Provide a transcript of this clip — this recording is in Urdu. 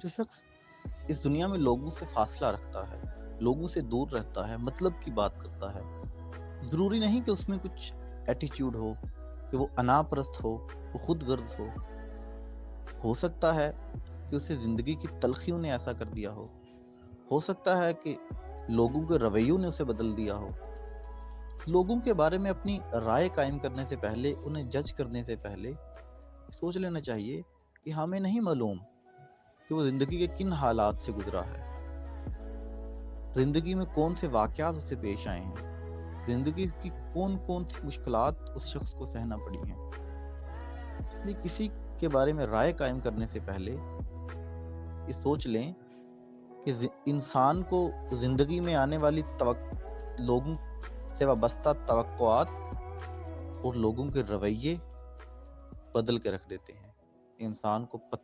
جو شخص اس دنیا میں لوگوں سے فاصلہ رکھتا ہے، لوگوں سے دور رہتا ہے، مطلب کی بات کرتا ہے، ضروری نہیں کہ اس میں کچھ ایٹیٹیوڈ ہو، کہ وہ انا پرست ہو، وہ خود غرض ہو سکتا ہے کہ اسے زندگی کی تلخیوں نے ایسا کر دیا ہو سکتا ہے کہ لوگوں کے رویوں نے اسے بدل دیا ہو۔ لوگوں کے بارے میں اپنی رائے قائم کرنے سے پہلے، انہیں جج کرنے سے پہلے سوچ لینا چاہیے کہ ہمیں نہیں معلوم کہ وہ زندگی کے کن حالات سے گزرا ہے، زندگی میں کون سے واقعات اسے پیش آئے ہیں، زندگی کی کون کون سی مشکلات اس شخص کو سہنا پڑی ہیں۔ اس لیے کسی کے بارے میں رائے قائم کرنے سے پہلے یہ سوچ لیں کہ انسان کو زندگی میں آنے والی لوگوں سے وابستہ توقعات اور لوگوں کے رویے بدل کے رکھ دیتے ہیں۔ انسان کو